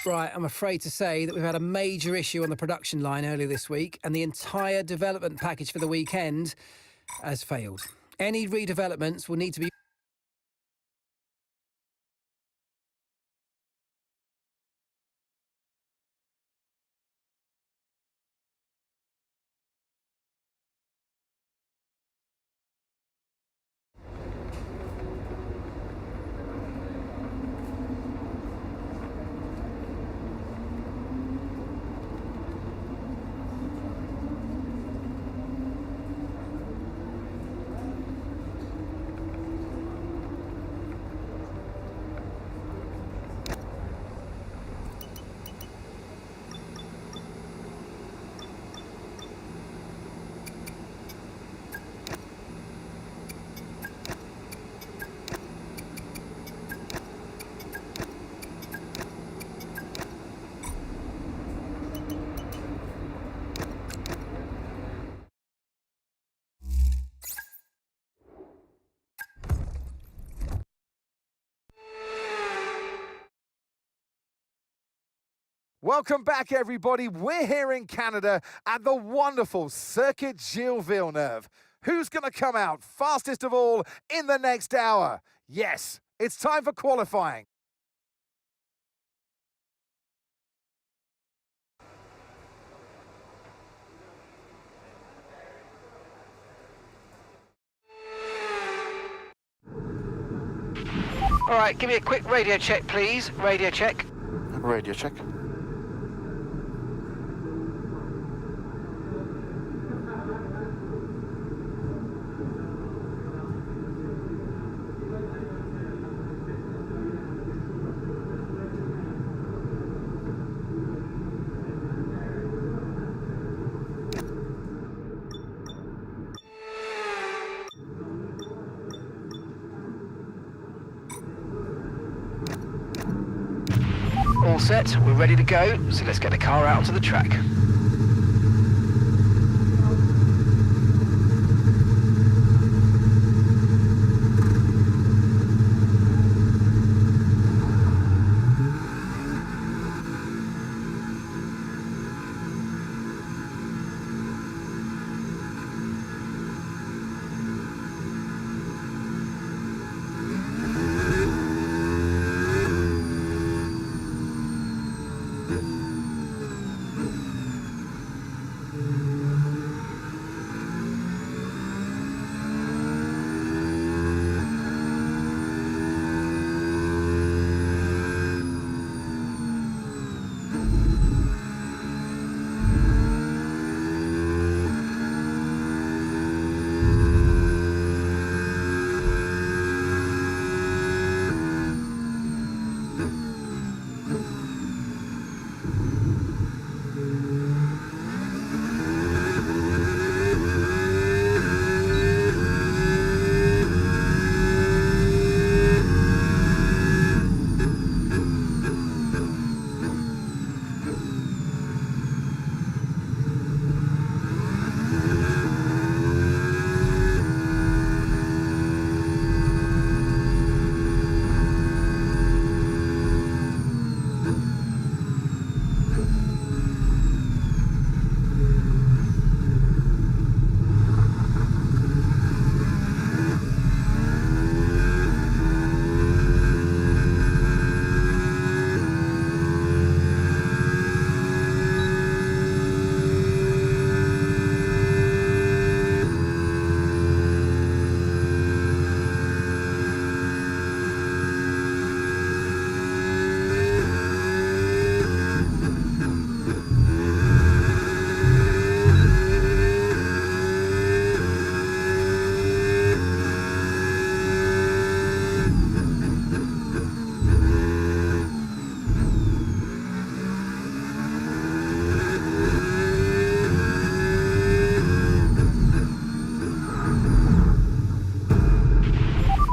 Right, I'm afraid to say that we've had a major issue on the production line earlier this week, and the entire development package for the weekend has failed. Any redevelopments will need to be... Welcome back, everybody. We're here in Canada at the wonderful Circuit Gilles Villeneuve. Who's going to come out fastest of all in the next hour? Yes, it's time for qualifying. All right, give me a quick radio check, please. Radio check. Radio check. All set, we're ready to go, so let's get the car out onto the track.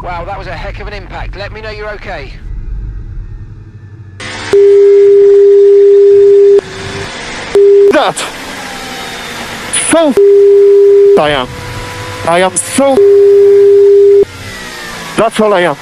Wow, that was a heck of an impact. Let me know you're okay. That! So I am. I am so... That's all I am.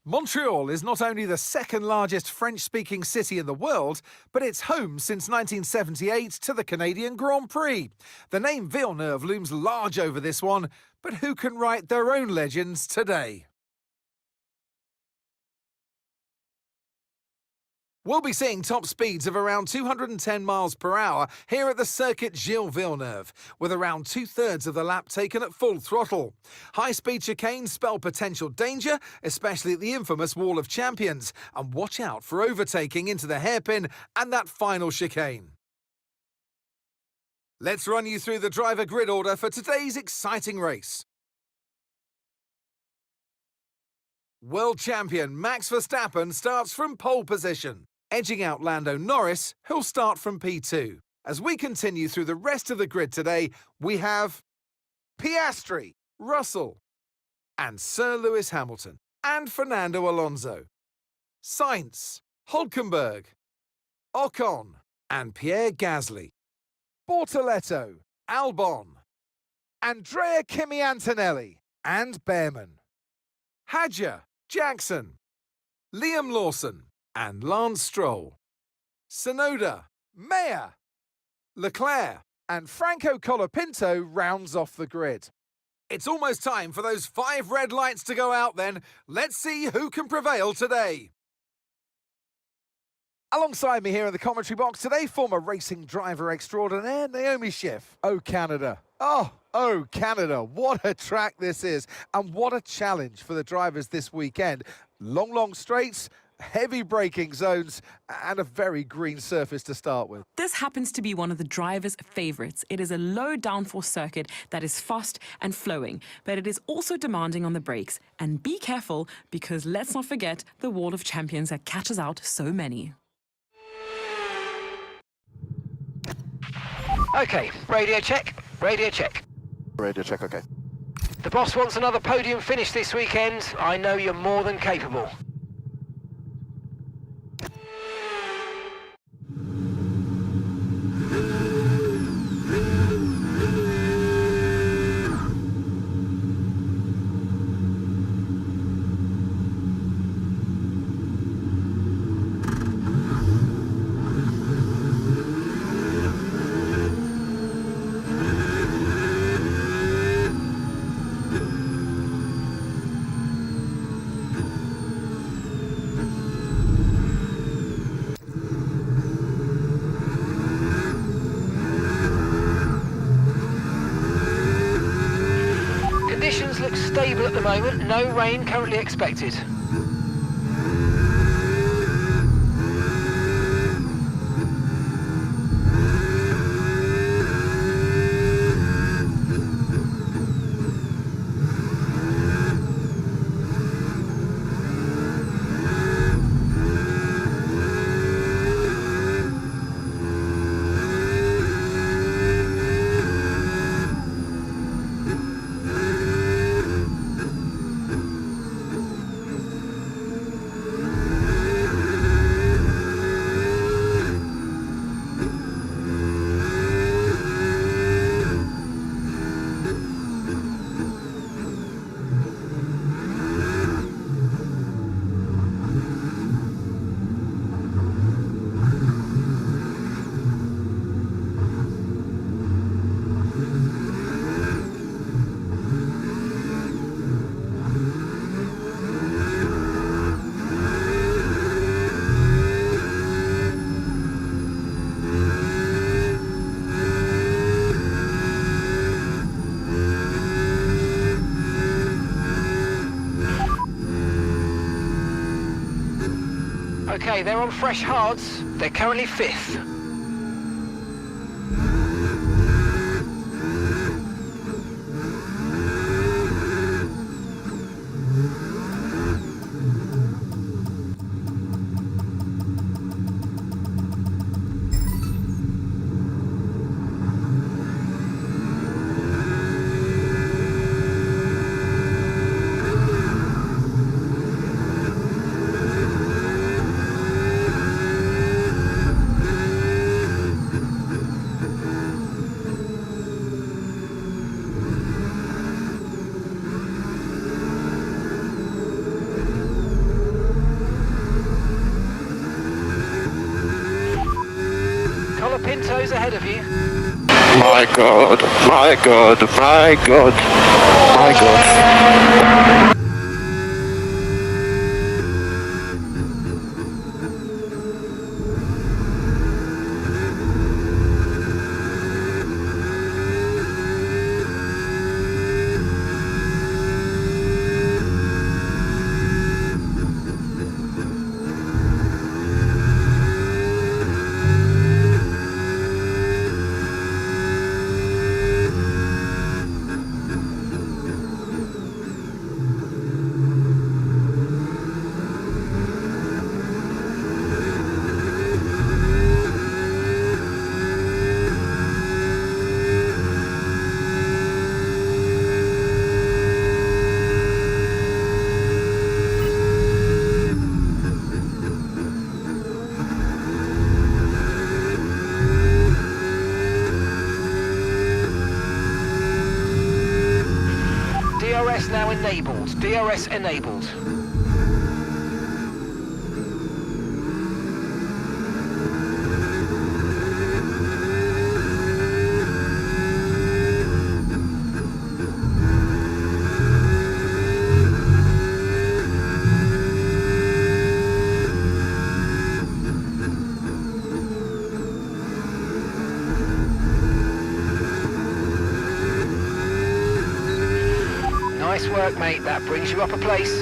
Montreal is not only the second largest French-speaking city in the world, but it's home since 1978 to the Canadian Grand Prix. The name Villeneuve looms large over this one, but who can write their own legends today? We'll be seeing top speeds of around 210 miles per hour here at the Circuit Gilles Villeneuve, with around two-thirds of the lap taken at full throttle. High-speed chicanes spell potential danger, especially at the infamous Wall of Champions, and watch out for overtaking into the hairpin and that final chicane. Let's run you through the driver grid order for today's exciting race. World champion Max Verstappen starts from pole position, edging out Lando Norris, who'll start from P2. As we continue through the rest of the grid today, we have Piastri, Russell, and Sir Lewis Hamilton, and Fernando Alonso, Sainz, Hülkenberg, Ocon, and Pierre Gasly, Bortoleto, Albon, Andrea Kimi Antonelli, and Behrman, Hadjar, Jackson, Liam Lawson, and Lance Stroll, Tsunoda, Mayer, Leclerc, and Franco Colapinto rounds off the grid. It's almost time for those 5 red lights to go out then. Let's see who can prevail today. Alongside me here in the commentary box today, former racing driver extraordinaire Naomi Schiff. Oh, Canada. Oh, Canada. What a track this is, and what a challenge for the drivers this weekend. Long straights, heavy braking zones, and a very green surface to start with. This happens to be one of the drivers' favourites. It is a low downforce circuit that is fast and flowing, but it is also demanding on the brakes. And be careful, because let's not forget the Wall of Champions that catches out so many. Okay, radio check, radio check. Radio check, okay. The boss wants another podium finish this weekend. I know you're more than capable. Conditions look stable at the moment, no rain currently expected. Okay, they're on fresh hards. They're currently 5th. tyres ahead of you. My God, my God, my God, my God. DRS now enabled. DRS enabled. Nice work, mate. That brings you up a place.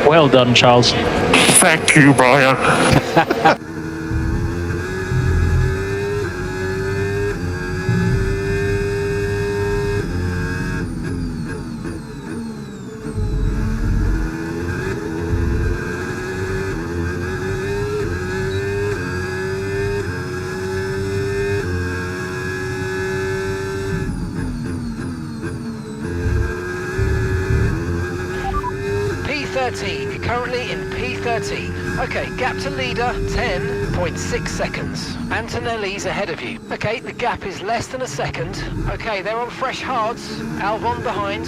Well done, Charles. Thank you, Brian. P13, you're currently in P13. Okay, gap to leader, 10.6 seconds. Antonelli's ahead of you. Okay, the gap is less than a second. Okay, they're on fresh hards. Albon behind.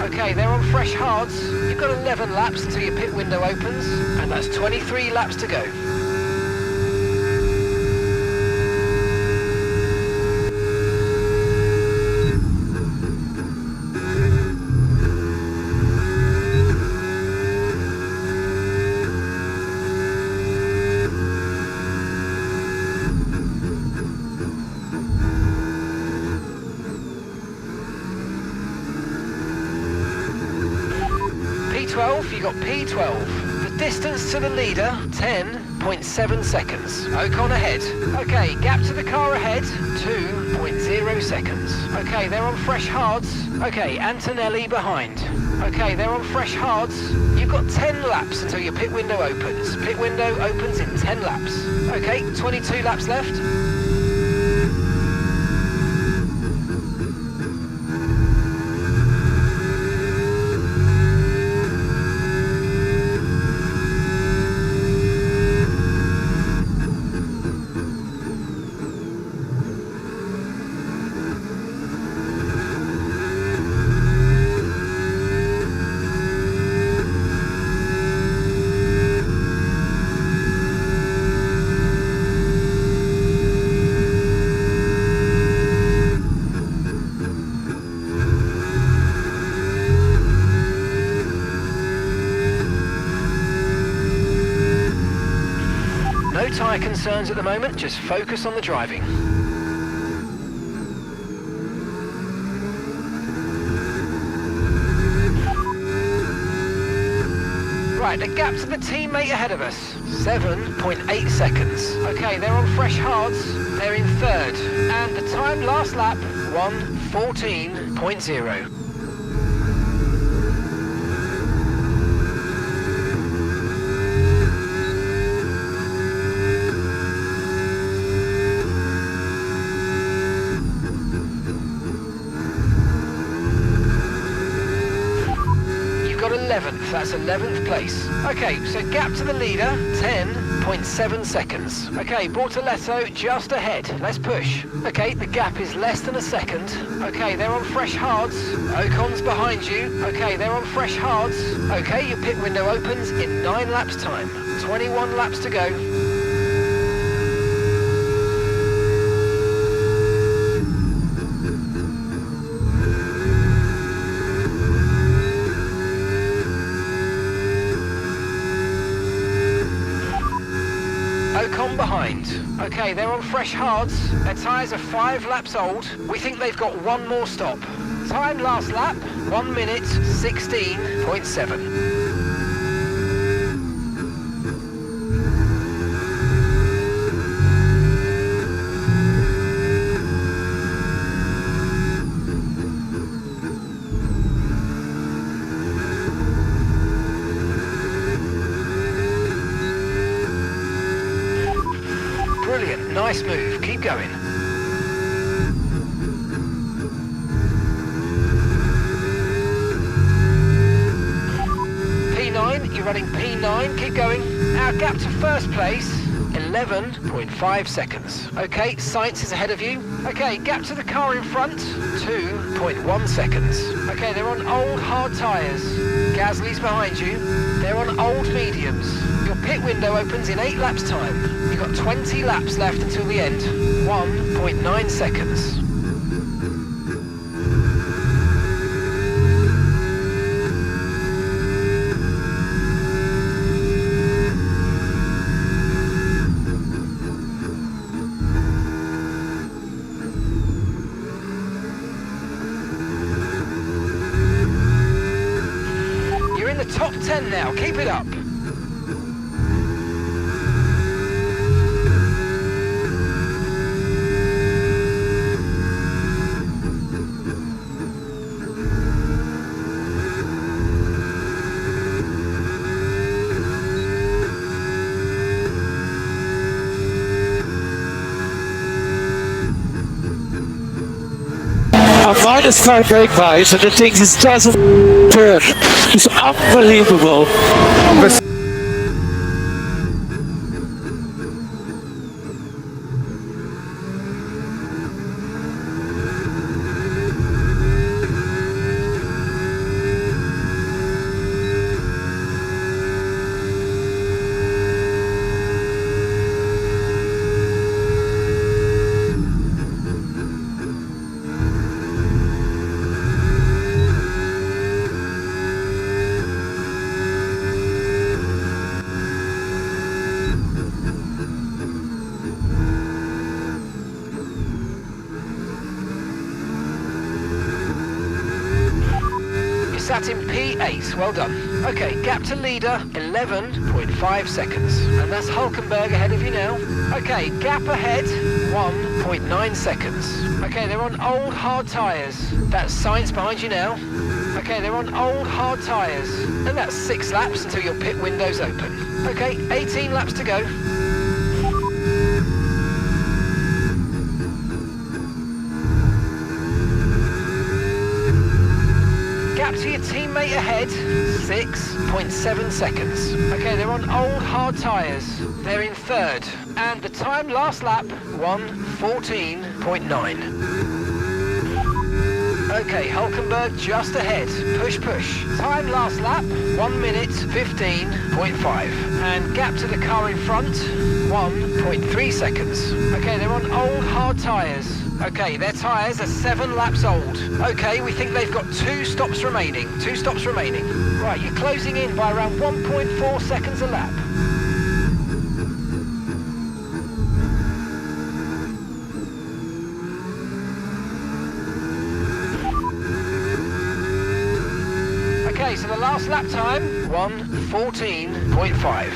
Okay, they're on fresh hards. You've got 11 laps until your pit window opens, and that's 23 laps to go. P12, you got P12. The distance to the leader, 10.7 seconds. Ocon ahead. Okay, gap to the car ahead, 2.0 seconds. Okay, they're on fresh hards. Okay, Antonelli behind. Okay, they're on fresh hards. You've got 10 laps until your pit window opens. Pit window opens in 10 laps. Okay, 22 laps left. No tyre concerns at the moment, just focus on the driving. Right, the gap to the teammate ahead of us, 7.8 seconds. Okay, they're on fresh hards, they're in third. And the time last lap, 1:14.0. You've got 11th, that's 11th place. Okay, so gap to the leader, 10.7 seconds. Okay, Bortoletto just ahead, let's push. Okay, the gap is less than a second. Okay, they're on fresh hards. Ocon's behind you. Okay, they're on fresh hards. Okay, your pit window opens in 9 laps time. 21 laps to go. Ocon behind. Okay, they're on fresh hards. Their tyres are 5 laps old. We think they've got one more stop. Time last lap, 1:16.7. Brilliant, nice move, keep going. P9, you're running P9, keep going. Our gap to first place, 11.5 seconds. Okay, Sainz is ahead of you. Okay, gap to the car in front, 2.1 seconds. Okay, they're on old hard tyres. Gasly's behind you. They're on old mediums. Your pit window opens in 8 laps time. You've got 20 laps left until the end. 1.9 seconds. You're in the top 10 now, keep it up. A -5 brake pads and the thing just doesn't turn. It's unbelievable. Sat in P8, well done. Okay, gap to leader, 11.5 seconds. And that's Hulkenberg ahead of you now. Okay, gap ahead, 1.9 seconds. Okay, they're on old hard tyres. That's Sainz behind you now. Okay, they're on old hard tyres. And that's 6 laps until your pit window's open. Okay, 18 laps to go. Gap to your teammate ahead, 6.7 seconds. Okay, they're on old hard tyres. They're in third. And the time last lap, 1:14.9. Okay, Hulkenberg just ahead. Push, push. Time last lap, 1:15.5. And gap to the car in front, 1.3 seconds. Okay, they're on old hard tyres. Okay, their tyres are 7 laps old. Okay, we think they've got 2 stops remaining. 2 stops remaining. Right, you're closing in by around 1.4 seconds a lap. Okay, so the last lap time, 1:14.5.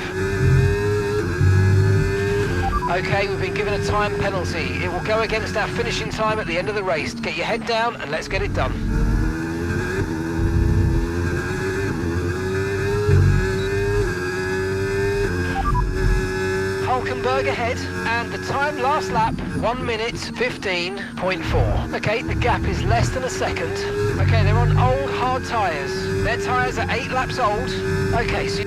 Okay, we've been given a time penalty. It will go against our finishing time at the end of the race. Get your head down and let's get it done. Hulkenberg ahead, and the time last lap, 1:15.4. Okay, the gap is less than a second. Okay, they're on old hard tyres. Their tyres are 8 laps old. Okay, so...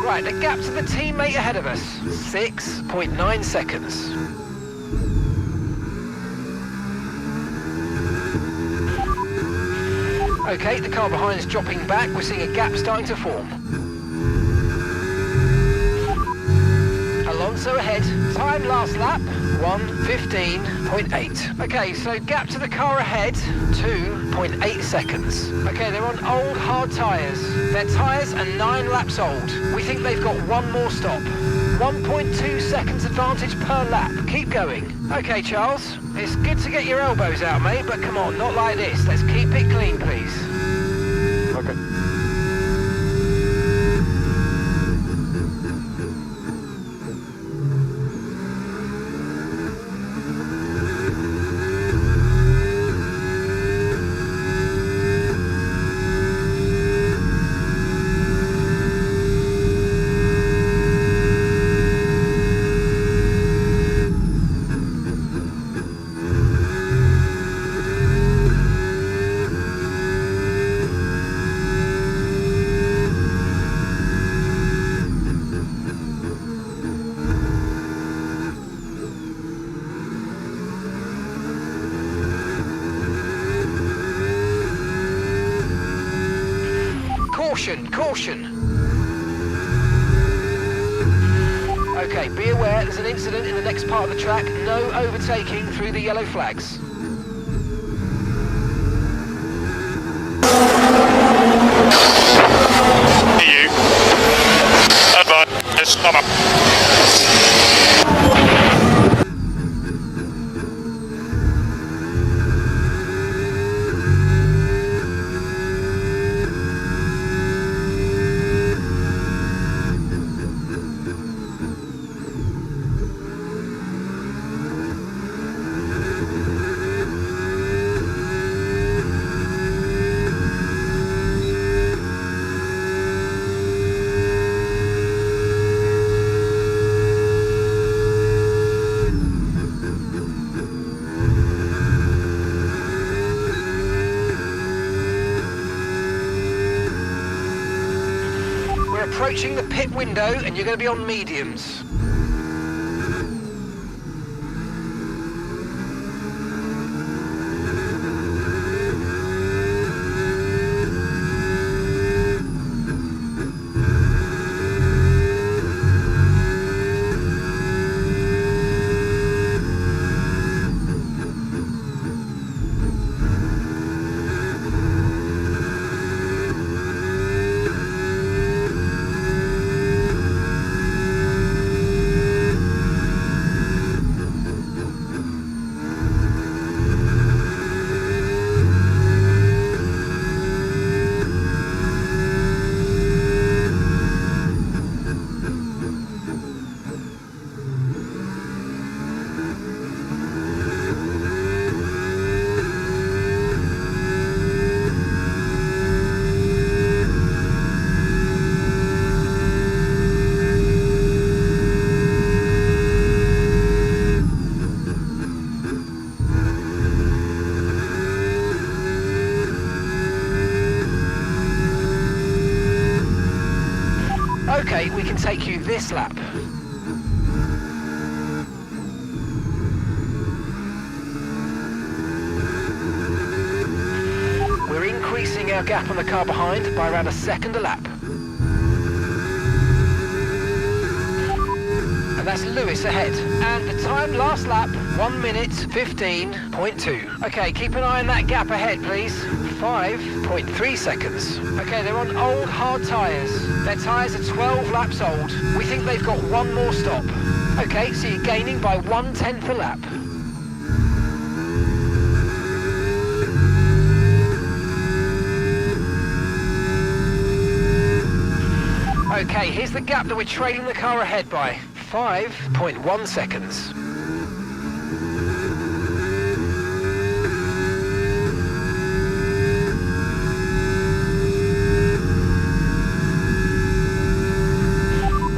Right, the gap to the teammate ahead of us, 6.9 seconds. Okay, the car behind is dropping back. We're seeing a gap starting to form. Alonso ahead. Time last lap, 1:15.8. Okay, so gap to the car ahead, 2.8 seconds. Okay, they're on old hard tyres. Their tyres are 9 laps old. We think they've got one more stop. 1.2 seconds advantage per lap. Keep going. Okay, Charles, it's good to get your elbows out, mate, but come on, not like this. Let's keep it clean, please. Okay. Caution, caution. Okay, be aware there's an incident in the next part of the track. No overtaking through the yellow flags. You. Advise, stop up. We're approaching the pit window and you're going to be on mediums. Okay, we can take you this lap. We're increasing our gap on the car behind by around a second a lap. and that's Lewis ahead. And the time last lap, 1 minute 15.2. Okay, keep an eye on that gap ahead, please. 5.3 seconds. Okay, they're on old hard tyres. Their tyres are 12 laps old. We think they've got one more stop. Okay, so you're gaining by 1/10 a lap. Okay, here's the gap that we're trailing the car ahead by. 5.1 seconds.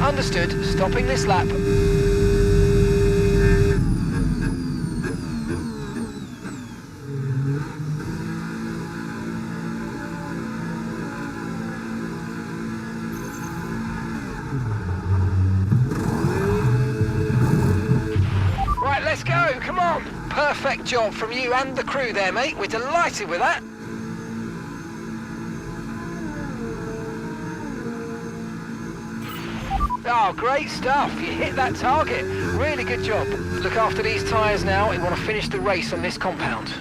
Understood. Stopping this lap. Right, let's go. Come on. Perfect job from you and the crew there, mate. We're delighted with that. Oh, great stuff. You hit that target. Really good job. Look after these tyres now. We want to finish the race on this compound.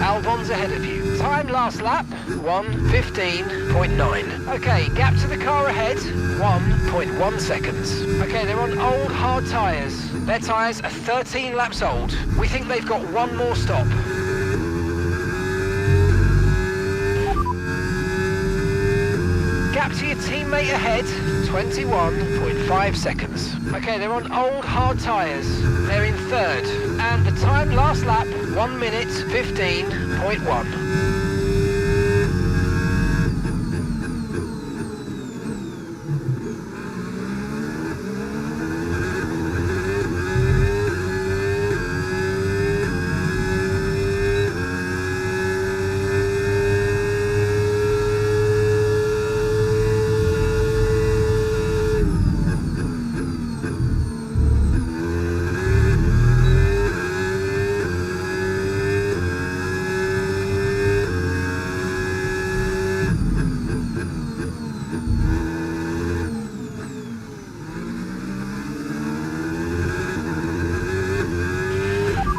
Albon's ahead of you. Time last lap, 1:15.9. Okay, gap to the car ahead, 1.1 seconds. Okay, they're on old hard tyres. Their tyres are 13 laps old. We think they've got one more stop. Gap to your teammate ahead, 21.5 seconds. Okay, they're on old hard tyres. They're in third. And the time last lap, 1 minute 15.1.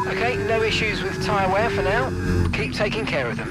Okay, no issues with tyre wear for now. Keep taking care of them.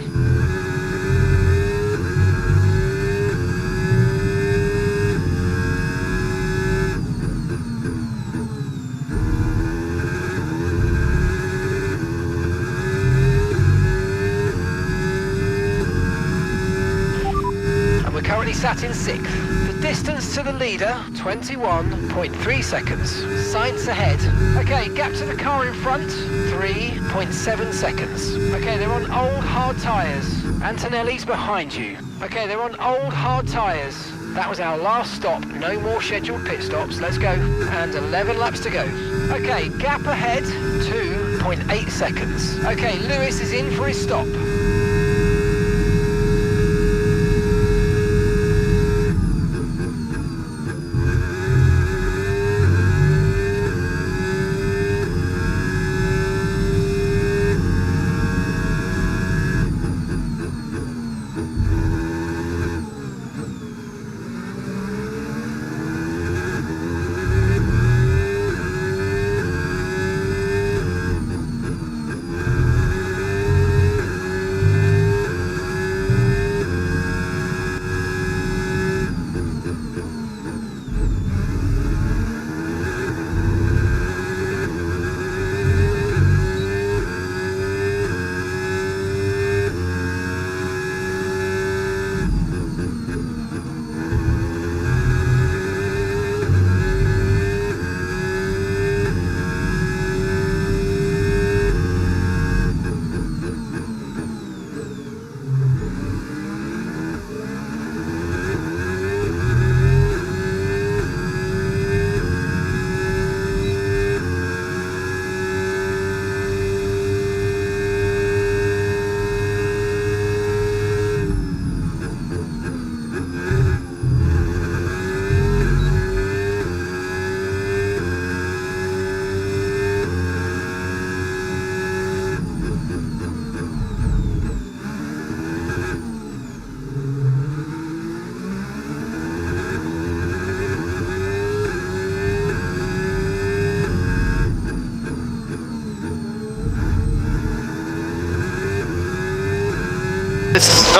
And we're currently sat in 6th. The distance to the leader, 21.3 seconds. Sainz ahead. Okay, gap to the car in front, 3.7 seconds. Okay, they're on old hard tyres. Antonelli's behind you. Okay, they're on old hard tyres. That was our last stop. No more scheduled pit stops. Let's go. And 11 laps to go. Okay, gap ahead, 2.8 seconds. Okay, Lewis is in for his stop.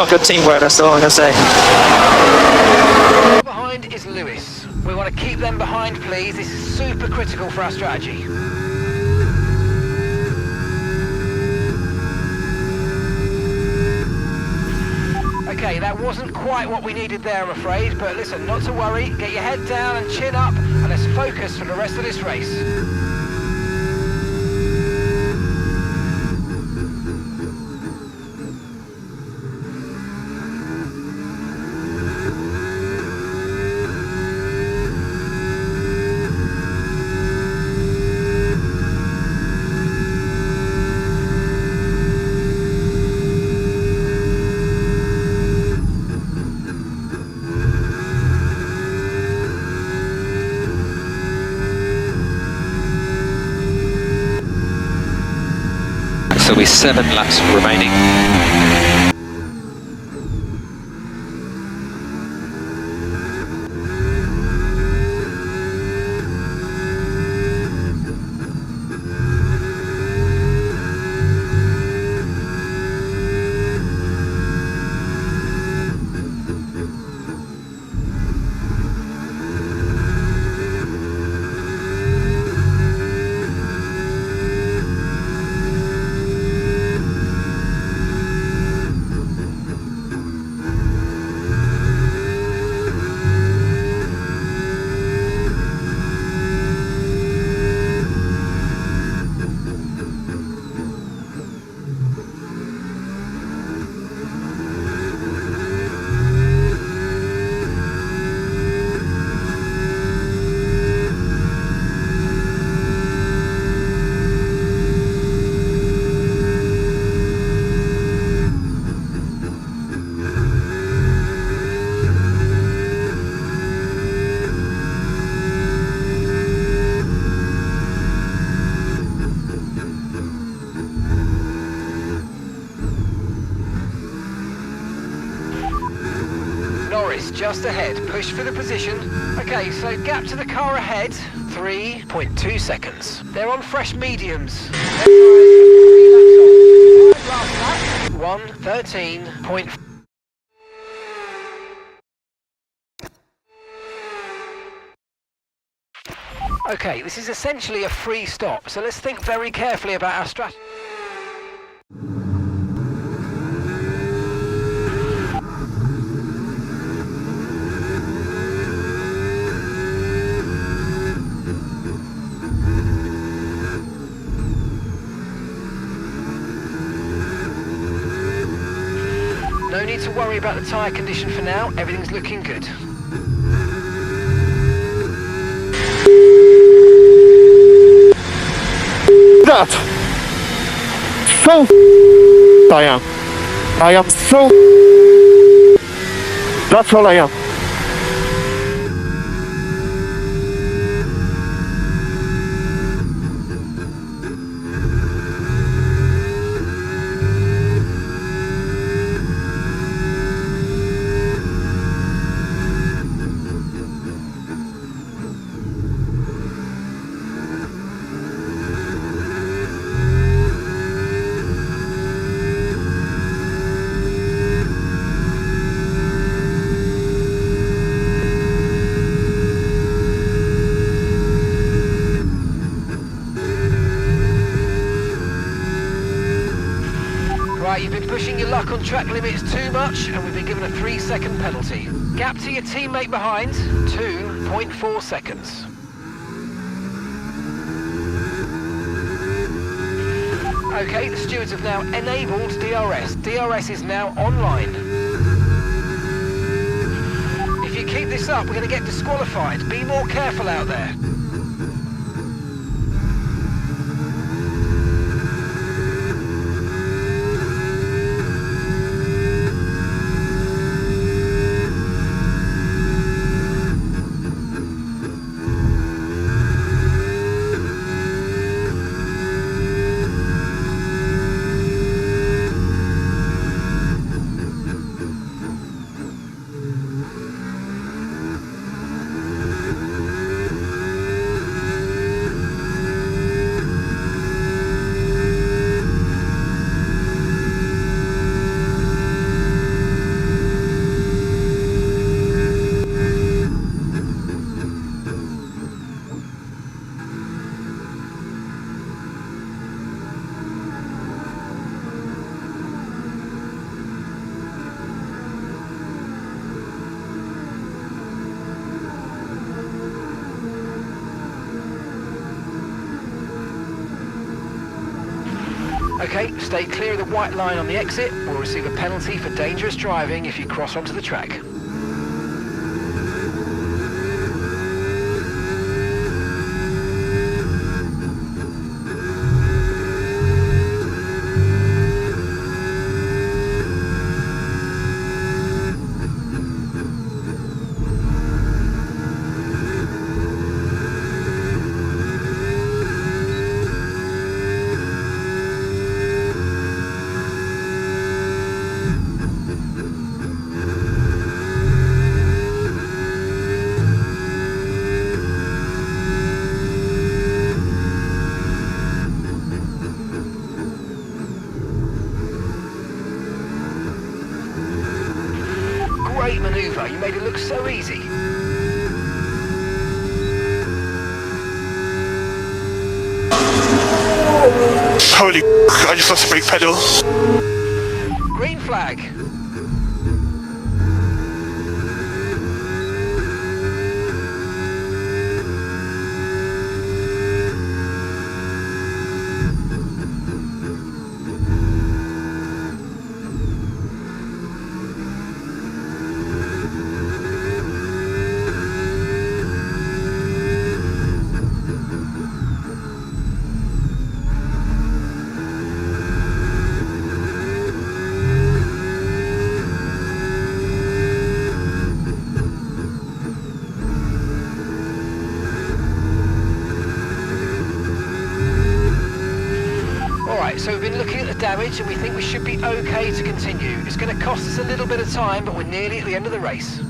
not good teamwork, that's all I'm going to say. Behind is Lewis. We want to keep them behind, please. This is super critical for our strategy. Okay, that wasn't quite what we needed there, I'm afraid, but listen, not to worry. Get your head down and chin up, and let's focus for the rest of this race. So we're 7 laps remaining. Norris just ahead, push for the position. Okay, so gap to the car ahead, 3.2 seconds. They're on fresh mediums. 1:13.4. Okay, this is essentially a free stop, so let's think very carefully about our strategy. No need to worry about the tyre condition for now, everything's looking good. That! So I am. I am so. That's all I am. Right, you've been pushing your luck on track limits too much, and we've been given a 3-second penalty. Gap to your teammate behind, 2.4 seconds. Okay, the stewards have now enabled DRS. DRS is now online. If you keep this up, we're going to get disqualified. Be more careful out there. Okay, stay clear of the white line on the exit. We'll receive a penalty for dangerous driving if you cross onto the track. Great manoeuvre, you made it look so easy. Holy I just lost the brake pedal. Green flag. So we've been looking at the damage and we think we should be okay to continue. It's going to cost us a little bit of time, but we're nearly at the end of the race.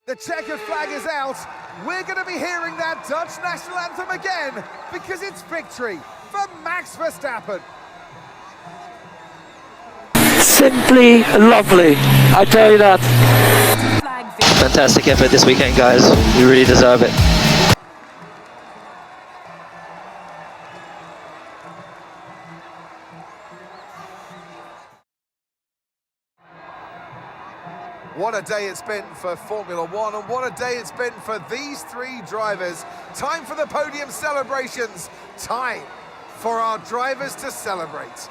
The checkered flag is out. We're going to be hearing that Dutch national anthem again because it's victory for Max Verstappen. Simply lovely. I tell you that. Fantastic effort this weekend, guys. You really deserve it. What a day it's been for Formula One, and what a day it's been for these three drivers. Time for the podium celebrations. Time for our drivers to celebrate.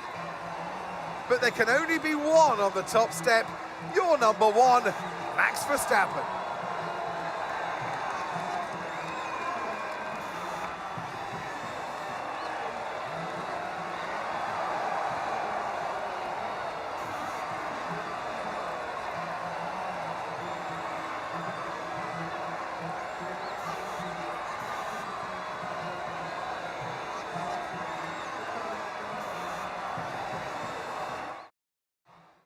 But there can only be one on the top step. Your number one, Max Verstappen.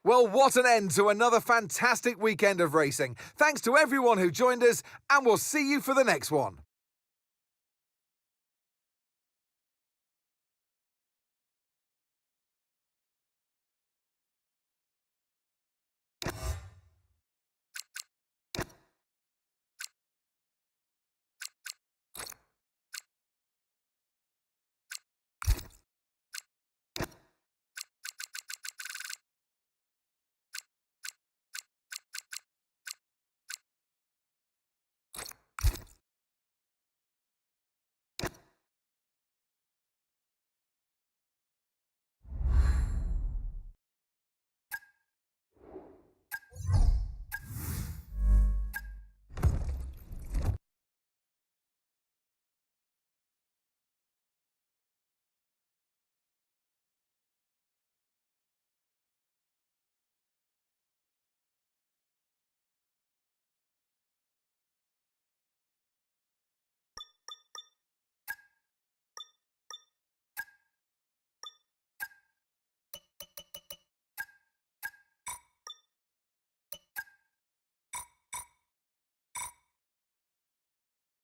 Well, what an end to another fantastic weekend of racing. Thanks to everyone who joined us, and we'll see you for the next one.